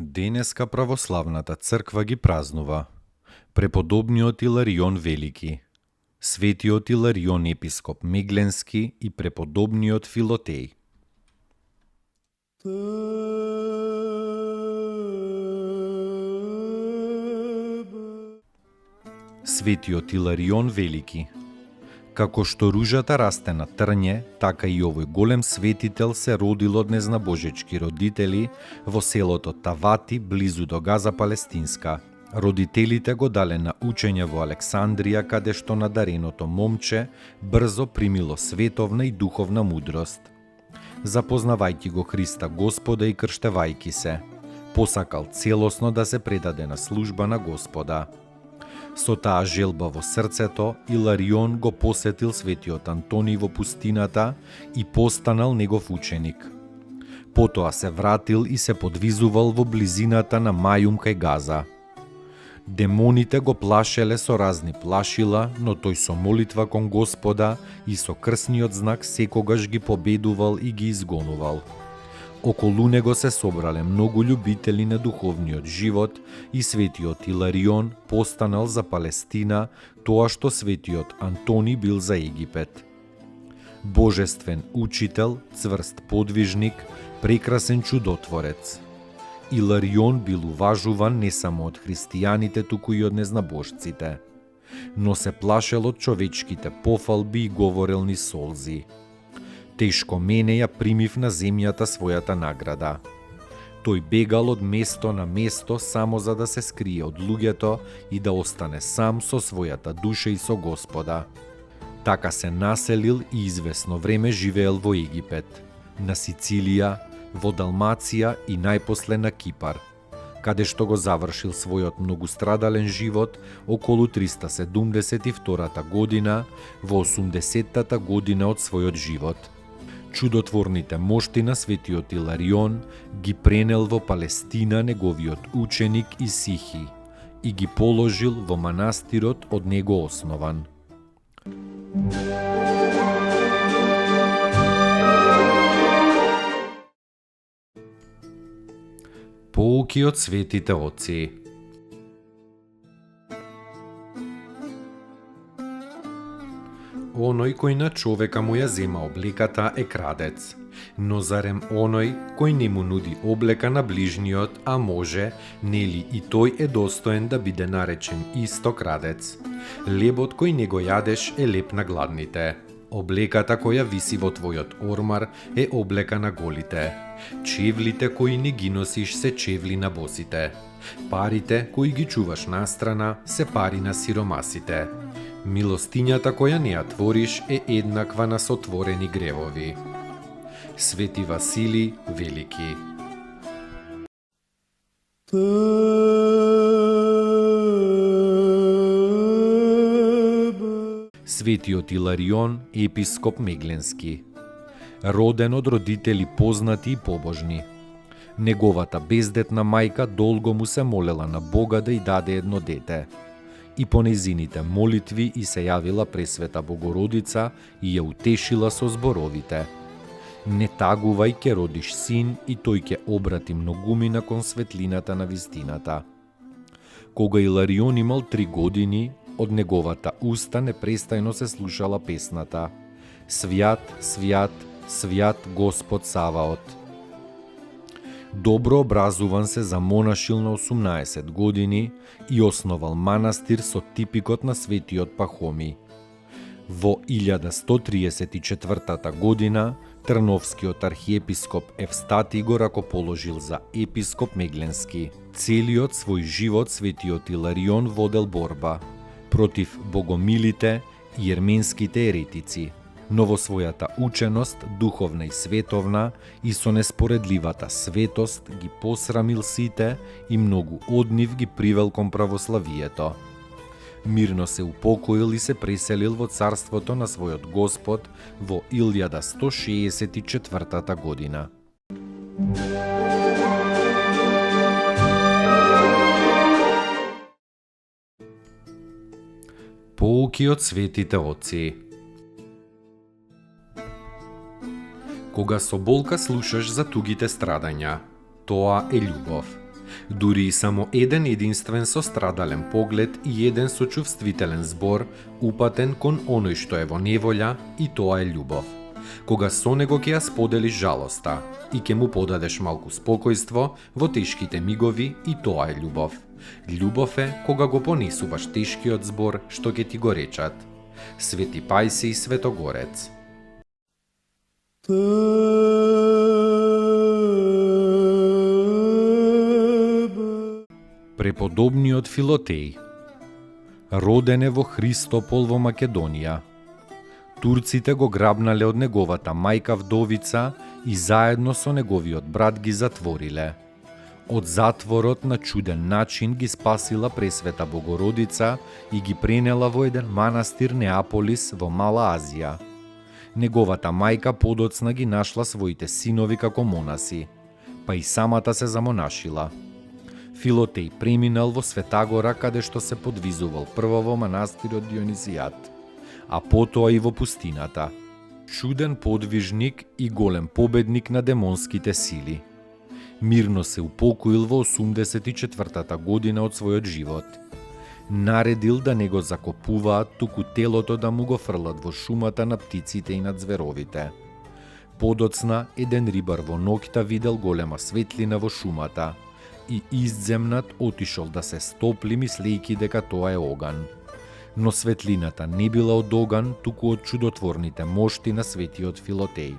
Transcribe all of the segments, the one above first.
Денеска православната црква ги празнува преподобниот Иларион Велики, светиот Иларион епископ Мегленски и преподобниот Филотеј. Светиот Иларион Велики. Како што ружата расте на трње, така и овој голем светител се родил од незнабожечки родители во селото Тавати, близу до Газа Палестинска. Родителите го дале на учење во Александрија, каде што надареното момче брзо примило световна и духовна мудрост. Запознавајќи го Христа Господа и крштевајќи се, посакал целосно да се предаде на служба на Господа. Со таа желба во срцето, Иларион го посетил светиот Антони во пустината и постанал негов ученик. Потоа се вратил и се подвизувал во близината на Мајум кај Газа. Демоните го плашеле со разни плашила, но тој со молитва кон Господа и со крсниот знак секогаш ги победувал и ги изгонувал. Околу него се собрале многу љубители на духовниот живот и светиот Иларион постанал за Палестина тоа што светиот Антони бил за Египет. Божествен учител, цврст подвижник, прекрасен чудотворец. Иларион бил уважуван не само од христијаните, туку и од незнабожците, но се плашел од човечките пофалби и говорел ни солзи. Тешко мене ја примив на земјата својата награда. Тој бегал од место на место само за да се скрие од луѓето и да остане сам со својата душа и со Господа. Така се населил и извесно време живеел во Египет, на Сицилија, во Далмација и најпосле на Кипар, каде што го завршил својот многустрадален живот околу 372 година, во 80-та година од својот живот. Чудотворните мошти на светиот Иларион ги пренел во Палестина неговиот ученик Исихи и ги положил во манастирот од него основан. Поуки од светите отци. Оној кој на човека му ја зема облеката е крадец, но зарем оној кој не му нуди облека на ближниот, а може, нели и тој е достоен да биде наречен исто крадец. Лебот кој не го јадеш е леп на гладните. Облеката која виси во твојот ормар е облека на голите. Чевлите кои не ги носиш се чевли на босите. Парите кои ги чуваш настрана се пари на сиромасите. Милостињата која не ја твориш е еднаква на сотворени гревови. Свети Васили Велики. Светиот Иларион, епископ Мегленски. Роден од родители познати и побожни. Неговата бездетна мајка долго му се молела на Бога да й даде едно дете. И по нејзините молитви и се јавила Пресвета Богородица и ја утешила со зборовите: не тагувај, ќе родиш син и тој ќе обрати многумина кон светлината на вистината. Кога Иларион имал 3 години, од неговата уста непрестајно се слушала песната: Свјат, свјат, свјат Господ Саваот. Добро образуван се замонашил на 18 години и основал манастир со типикот на светиот Пахоми. Во 1134 година Трновскиот архиепископ Евстати го ракоположил за епископ Мегленски. Целиот свој живот светиот Иларион водел борба против богомилите и ерменските еретици. но во својата ученост, духовна и световна, и со неспоредливата светост ги посрамил сите и многу од нив ги привел кон православието. Мирно се упокоил и се преселил во царството на својот Господ во 1164 година. Поуки од светите отци. Кога со болка слушаш за тугите страдања, тоа е љубов. Дури и само еден единствен сострадален поглед и еден сочувствителен збор упатен кон оној што е во неволја, и тоа е љубов. Кога со него ќе ја споделиш жалоста и ќе му подадеш малку спокојство во тешките мигови, и тоа е љубов. Љубов е кога го понесуваш тешкиот збор што ќе ти го речат. Свети Пајсий Светогорец. Преподобниот Филотеј. Роден е во Христопол во Македонија. Турците го грабнале од неговата мајка вдовица и заедно со неговиот брат ги затвориле. Од затворот на чуден начин ги спасила Пресвета Богородица и ги пренела во еден манастир Неаполис во Мала Азија. Неговата мајка подоцна ги нашла своите синови како монаси, па и самата се замонашила. Филотеј преминал во Светагора, каде што се подвизувал прво во манастирот Дионисијат, а потоа и во пустината. Чуден подвижник и голем победник на демонските сили. Мирно се упокоил во 84-та година од својот живот. Наредил да не го закопуваат, туку телото да му го фрлат во шумата на птиците и на зверовите. Подоцна еден рибар во ноќта видел голема светлина во шумата и издземнат отишол да се стопли, мислејќи дека тоа е оган. Но светлината не била од оган, туку од чудотворните мошти на светиот Филотеј.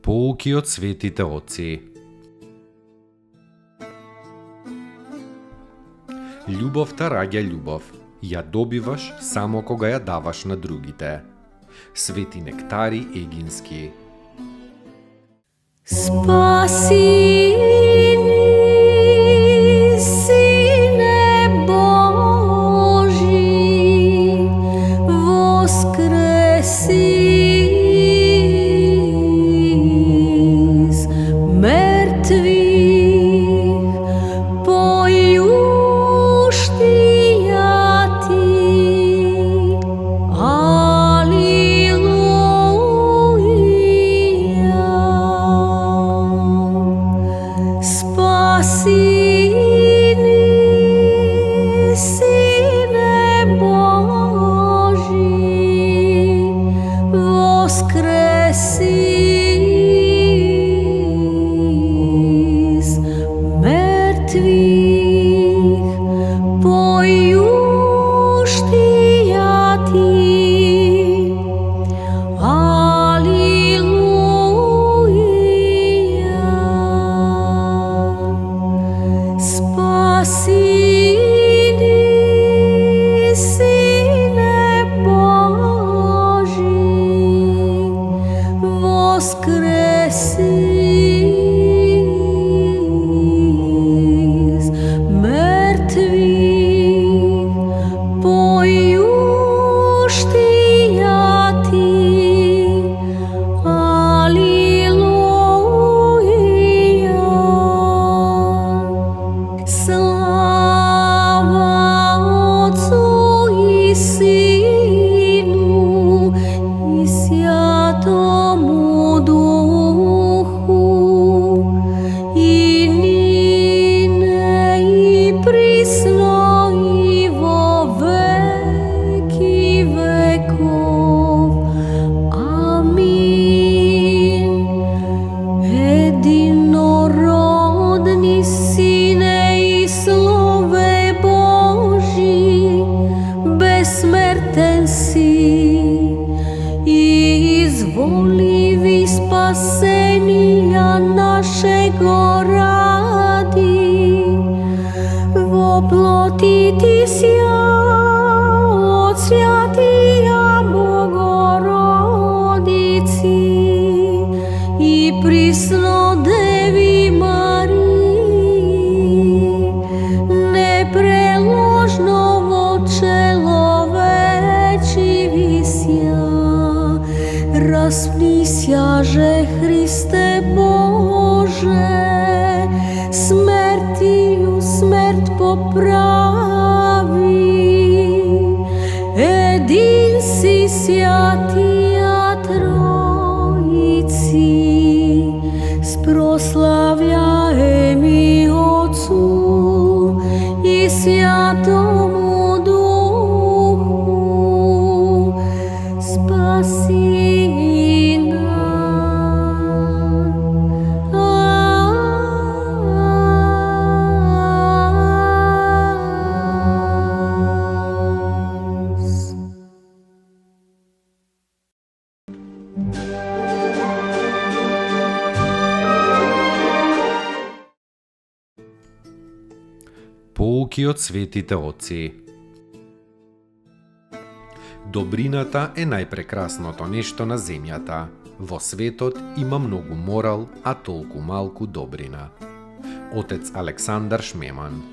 Поуки од светите отци. Љубовта раѓа љубов. Ја добиваш само кога ја даваш на другите. Свети Нектари Егински. Спаси ни, Сине Божи, воскреси из мертвих, појуштија ти. Алилуја. плотити ся од святија Богородици и присно Деви Марии, непреложно во человечи вися, распни сяже Христе Боже, смертию смерть поправи, един си святија Троици, спрославляеми Отцу и Святому Духу, спаси нас. Поуки од светите отци. Добрината е најпрекрасното нешто на земјата. Во светот има многу морал, а толку малку добрина. Отец Александар Шмеман.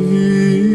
Благослови